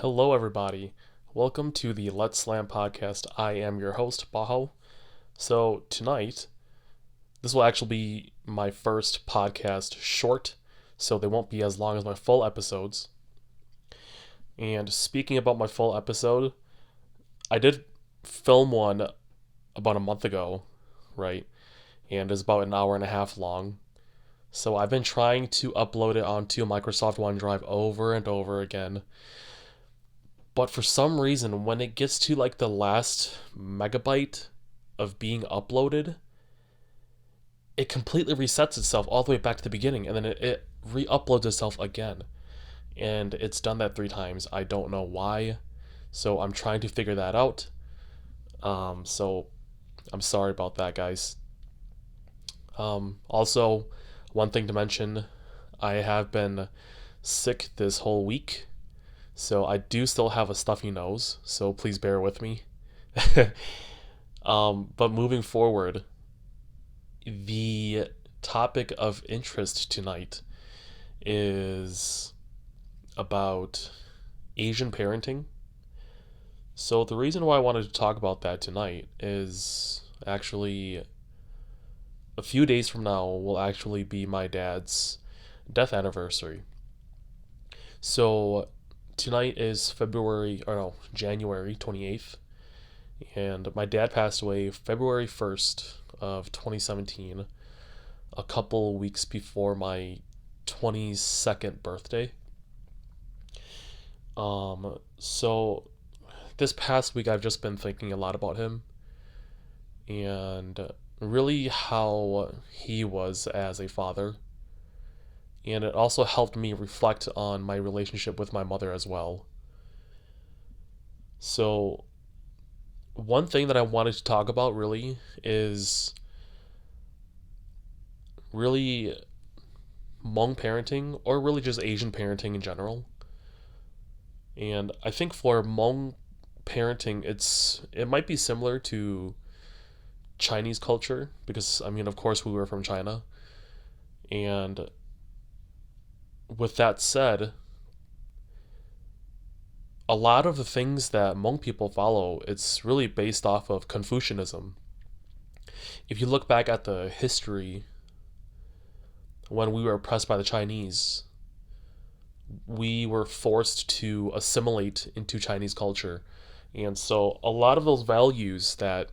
Hello, everybody. Welcome to the Let's Slam podcast. I am your host, Baho. So, tonight, this will actually be my first podcast short, so they won't be as long as my full episodes. And speaking about my full episode, I did film one about a month ago, right? And it's about an hour and a half long. So, I've been trying to upload it onto Microsoft OneDrive over and over again. But for some reason, when it gets to like the last megabyte of being uploaded, it completely resets itself all the way back to the beginning, and then it re-uploads itself again. And it's done that 3 times. I don't know why, so I'm trying to figure that out. So I'm sorry about that, guys. Also, one thing to mention, I have been sick this whole week, so I do still have a stuffy nose, so please bear with me. But moving forward, the topic of interest tonight is about Asian parenting. So, the reason why I wanted to talk about that tonight is actually a few days from now will actually be my dad's death anniversary. So, tonight is January 28th, and my dad passed away February 1st of 2017, a couple weeks before my 22nd birthday. So this past week I've just been thinking a lot about him and really how he was as a father. And it also helped me reflect on my relationship with my mother as well. So one thing that I wanted to talk about really is really Hmong parenting, or really just Asian parenting in general. And I think for Hmong parenting, it might be similar to Chinese culture because I mean, of course, we were from China. And with that said, a lot of the things that Hmong people follow, it's really based off of Confucianism. If you look back at the history when we were oppressed by the Chinese, we were forced to assimilate into Chinese culture. And so a lot of those values that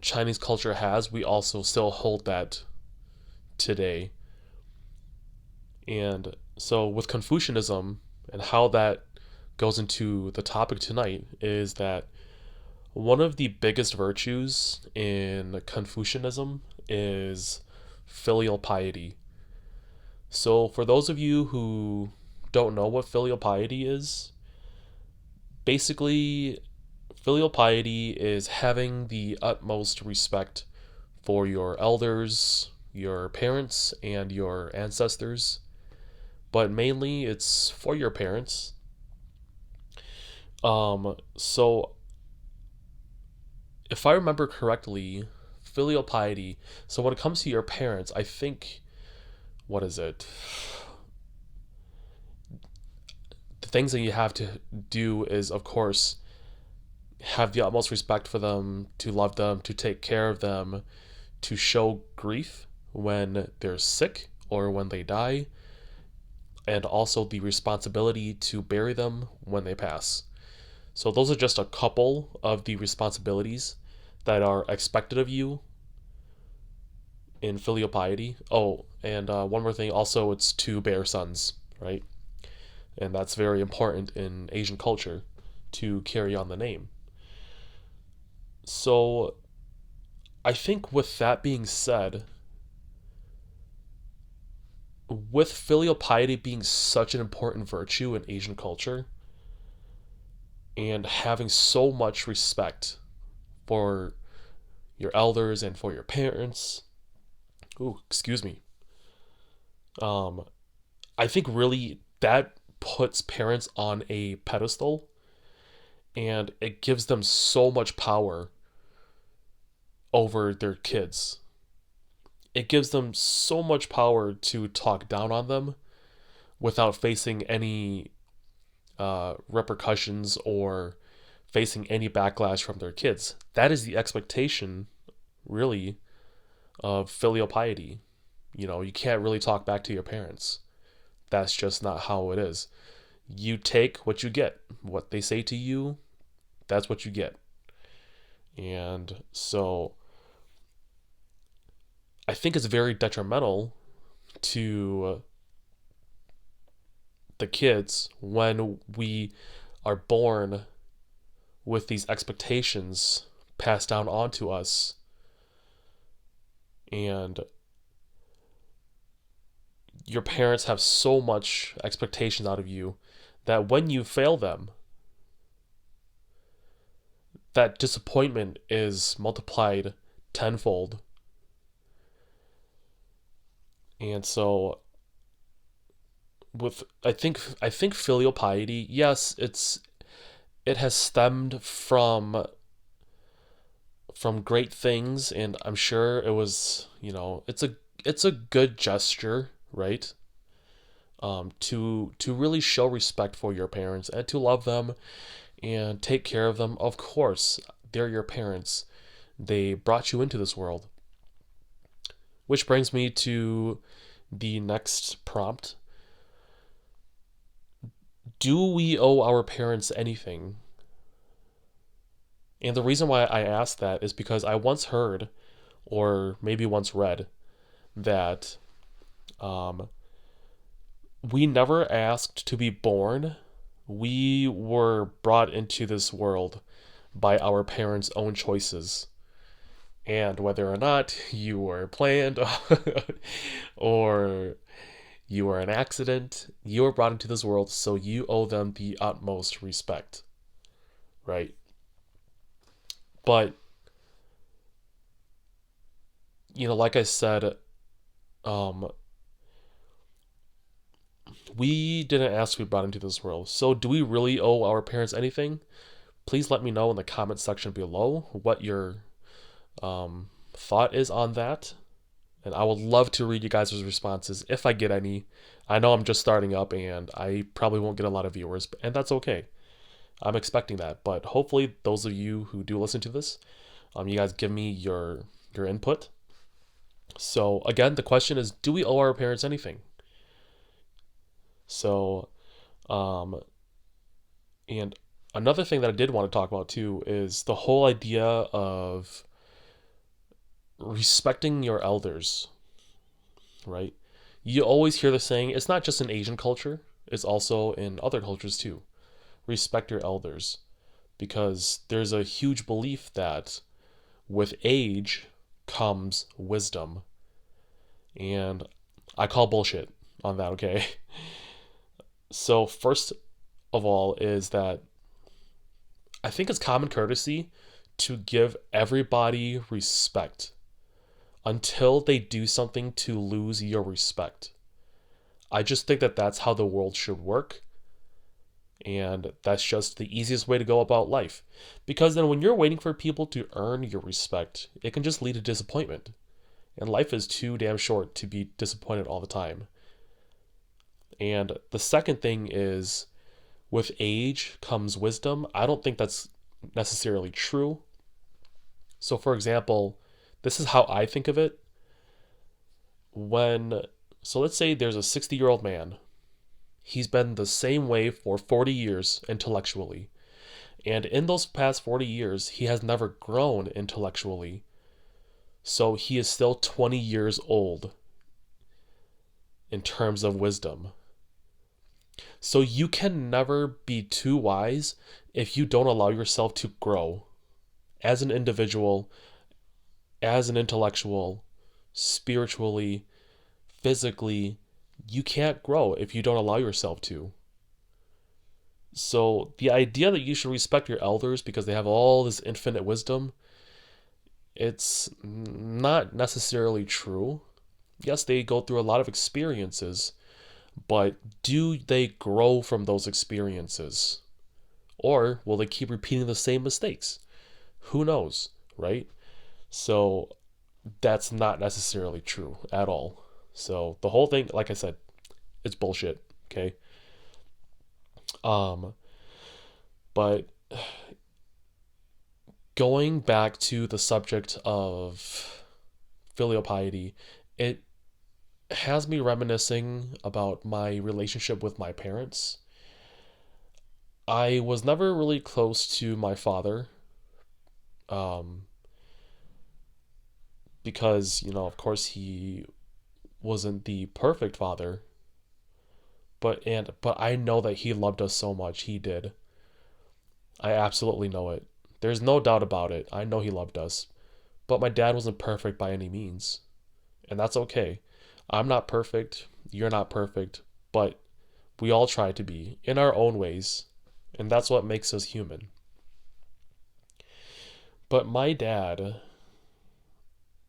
Chinese culture has, we also still hold that today. And so with Confucianism and how that goes into the topic tonight is that one of the biggest virtues in Confucianism is filial piety. So for those of you who don't know what filial piety is, basically filial piety is having the utmost respect for your elders, your parents, and your ancestors, but mainly it's for your parents. So if I remember correctly, filial piety. So when it comes to your parents, I think what is it? The things that you have to do is, of course, have the utmost respect for them, to love them, to take care of them, to show grief when they're sick or when they die, and also the responsibility to bury them when they pass. So, those are just a couple of the responsibilities that are expected of you in filial piety. Oh, and one more thing also, it's to bear sons, right? And that's very important in Asian culture to carry on the name. So, I think with that being said, with filial piety being such an important virtue in Asian culture and having so much respect for your elders and for your parents, ooh, excuse me, um, I think really that puts parents on a pedestal and it gives them so much power over their kids. It gives them so much power to talk down on them without facing any repercussions or facing any backlash from their kids. That is the expectation, really, of filial piety. You can't really talk back to your parents. That's just not how it is. You take what you get. What they say to you, that's what you get. And so I think it's very detrimental to the kids when we are born with these expectations passed down onto us, and your parents have so much expectations out of you that when you fail them, that disappointment is multiplied tenfold. And so with I think filial piety, yes, it has stemmed from great things, and I'm sure it was, it's a good gesture, right? To really show respect for your parents and to love them and take care of them. Of course, they're your parents. They brought you into this world. Which brings me to the next prompt. Do we owe our parents anything? And the reason why I asked that is because I once heard, or maybe once read, that um, we never asked to be born. We were brought into this world by our parents' own choices. And whether or not you were planned or you were an accident, you were brought into this world, so you owe them the utmost respect, right? But, like I said, um, we didn't ask to be brought into this world. So do we really owe our parents anything? Please let me know in the comment section below what your thought is on that. And I would love to read you guys' responses if I get any. I know I'm just starting up and I probably won't get a lot of viewers, and that's okay. I'm expecting that. But hopefully those of you who do listen to this, you guys give me your input. So again, the question is, do we owe our parents anything? So, um, and another thing that I did want to talk about too is the whole idea of respecting your elders, right? You always hear the saying, it's not just in Asian culture, it's also in other cultures too. Respect your elders. Because there's a huge belief that with age comes wisdom. And I call bullshit on that, okay? So, first of all, is that I think it's common courtesy to give everybody respect until they do something to lose your respect. I just think that that's how the world should work. And that's just the easiest way to go about life. Because then when you're waiting for people to earn your respect, it can just lead to disappointment. And life is too damn short to be disappointed all the time. And the second thing is, with age comes wisdom. I don't think that's necessarily true. So, for example, this is how I think of it. So let's say there's a 60-year-old man. He's been the same way for 40 years intellectually. And in those past 40 years, he has never grown intellectually. So he is still 20 years old in terms of wisdom. So you can never be too wise if you don't allow yourself to grow as an individual, as an intellectual, spiritually, physically. You can't grow if you don't allow yourself to. So the idea that you should respect your elders because they have all this infinite wisdom, it's not necessarily true. Yes, they go through a lot of experiences, but do they grow from those experiences? Or will they keep repeating the same mistakes? Who knows, right? So that's not necessarily true at all. So the whole thing, like I said, it's bullshit, okay? Um, but going back to the subject of filial piety, it has me reminiscing about my relationship with my parents. I was never really close to my father, um, because, of course, he wasn't the perfect father, but I know that he loved us so much. He did. I absolutely know it. There's no doubt about it. I know he loved us. But my dad wasn't perfect by any means. And that's okay. I'm not perfect. You're not perfect. But we all try to be in our own ways. And that's what makes us human. But my dad,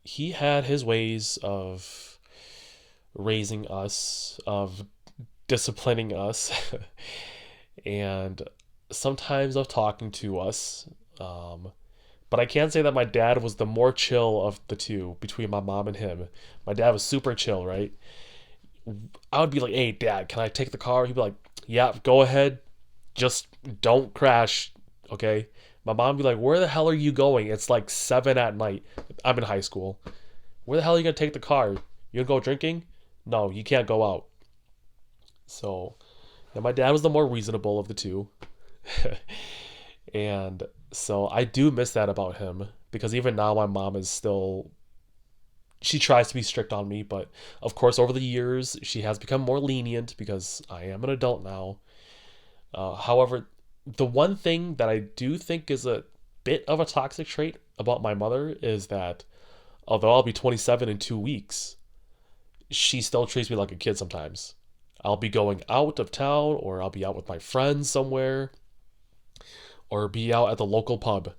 he had his ways of raising us, of disciplining us, and sometimes of talking to us. Um, but I can say that my dad was the more chill of the two between my mom and him. My dad was super chill, right? I would be like, "Hey, Dad, can I take the car?" He'd be like, "Yeah, go ahead. Just don't crash, okay?" My mom would be like, "Where the hell are you going? It's like 7 at night. I'm in high school. Where the hell are you gonna take the car? You gonna go drinking? No, you can't go out." So, yeah, my dad was the more reasonable of the two. And so I do miss that about him because even now my mom is still, she tries to be strict on me, but of course over the years she has become more lenient because I am an adult now. However, the one thing that I do think is a bit of a toxic trait about my mother is that although I'll be 27 in 2 weeks, she still treats me like a kid sometimes. I'll be going out of town or I'll be out with my friends somewhere or be out at the local pub.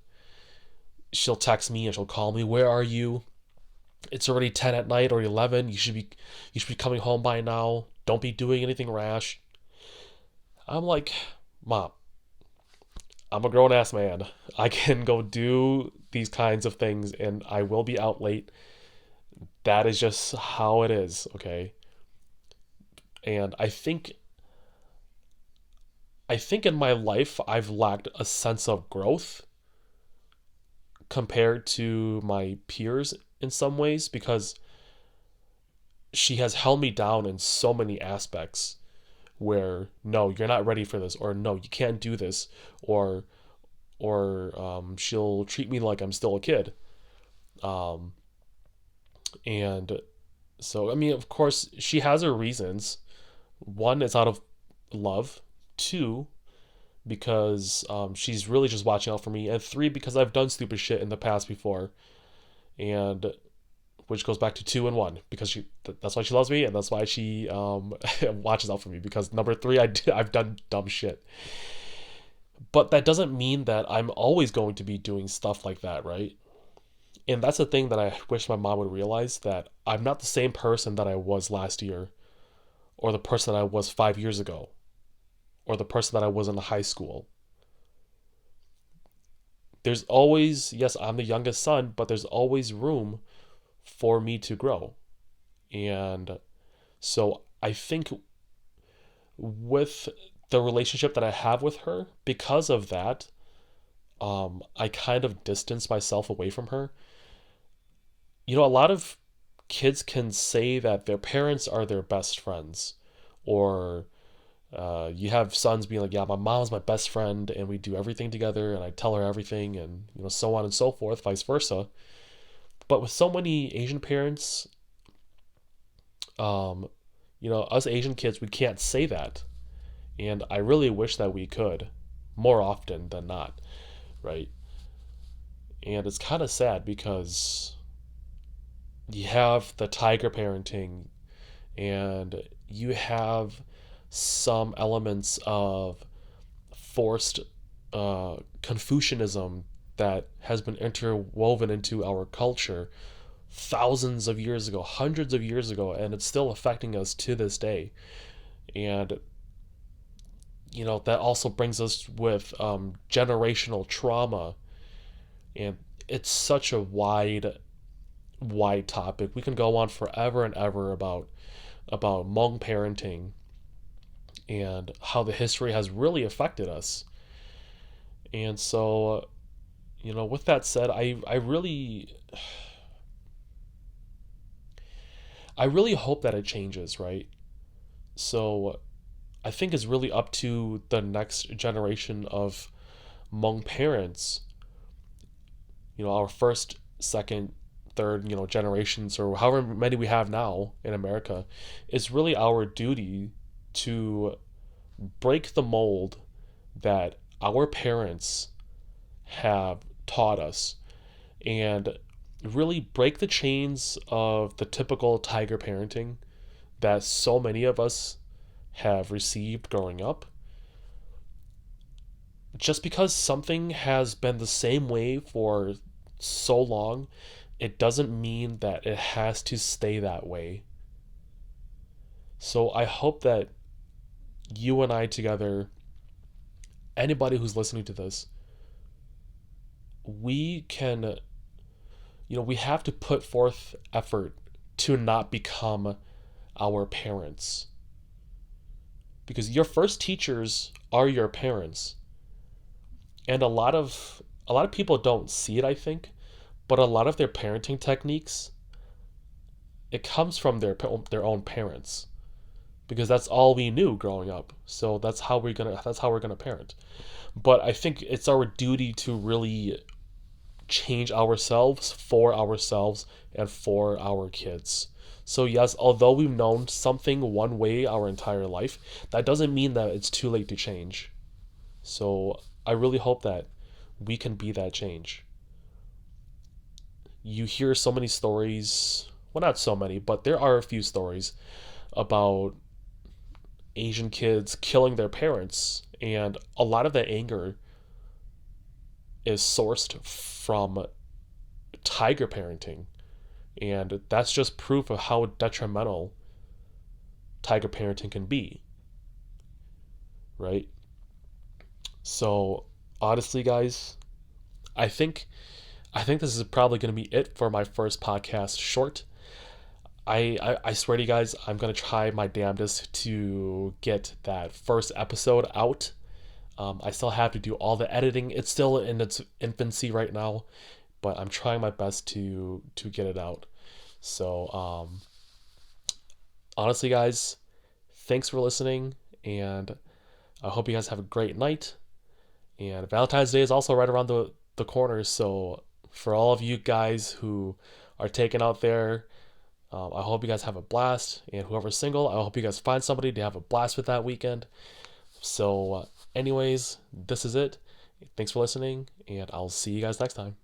She'll text me and she'll call me, "Where are you? It's already 10 at night or 11. You should be coming home by now. Don't be doing anything rash." I'm like, "Mom, I'm a grown ass man. I can go do these kinds of things and I will be out late. That is just how it is, okay?" And I think in my life I've lacked a sense of growth compared to my peers in some ways because she has held me down in so many aspects where no, you're not ready for this, or no, you can't do this, or she'll treat me like I'm still a kid. Um, and so I mean, of course, she has her reasons. One, it's out of love. Two, because she's really just watching out for me, and three, because I've done stupid shit in the past before, and which goes back to two and one because that's why she loves me and that's why she watches out for me because number three I've done dumb shit, but that doesn't mean that I'm always going to be doing stuff like that, right? And that's the thing that I wish my mom would realize, that I'm not the same person that I was last year or the person that I was 5 years ago or the person that I was in high school. There's always, yes, I'm the youngest son, but there's always room for me to grow. And so I think with the relationship that I have with her, because of that, I kind of distance myself away from her. A lot of kids can say that their parents are their best friends, or you have sons being like, "Yeah, my mom's my best friend, and we do everything together, and I tell her everything," and so on and so forth, vice versa. But with so many Asian parents, um, us Asian kids, we can't say that. And I really wish that we could more often than not, right? And it's kind of sad because you have the tiger parenting and you have some elements of forced Confucianism that has been interwoven into our culture thousands of years ago, hundreds of years ago, and it's still affecting us to this day. And that also brings us with generational trauma, and it's such a wide topic. We can go on forever and ever about Hmong parenting and how the history has really affected us. And so, with that said, I really hope that it changes, right? So I think it's really up to the next generation of Hmong parents, our first, second, third, generations, or however many we have now in America. It's really our duty to break the mold that our parents have taught us and really break the chains of the typical tiger parenting that so many of us have received growing up. Just because something has been the same way for so long, it doesn't mean that it has to stay that way. So I hope that you and I together, anybody who's listening to this, we can, we have to put forth effort to not become our parents. Because your first teachers are your parents. And a lot of people don't see it, I think, but a lot of their parenting techniques, it comes from their own parents, because that's all we knew growing up. So that's how we're gonna parent. But I think it's our duty to really change ourselves and for our kids. So yes, although we've known something one way our entire life, that doesn't mean that it's too late to change. So I really hope that we can be that change. You hear so many stories, well, not so many, but there are a few stories about Asian kids killing their parents, and a lot of that anger is sourced from tiger parenting, and that's just proof of how detrimental tiger parenting can be, right? So honestly, guys, I think I think this is probably going to be it for my first podcast short. I swear to you guys, I'm gonna try my damnedest to get that first episode out. I still have to do all the editing. It's still in its infancy right now, but I'm trying my best to get it out. So honestly, guys, thanks for listening, and I hope you guys have a great night. And Valentine's Day is also right around the corner, so for all of you guys who are taken out there, I hope you guys have a blast, and whoever's single, I hope you guys find somebody to have a blast with that weekend. So, anyways, this is it. Thanks for listening, and I'll see you guys next time.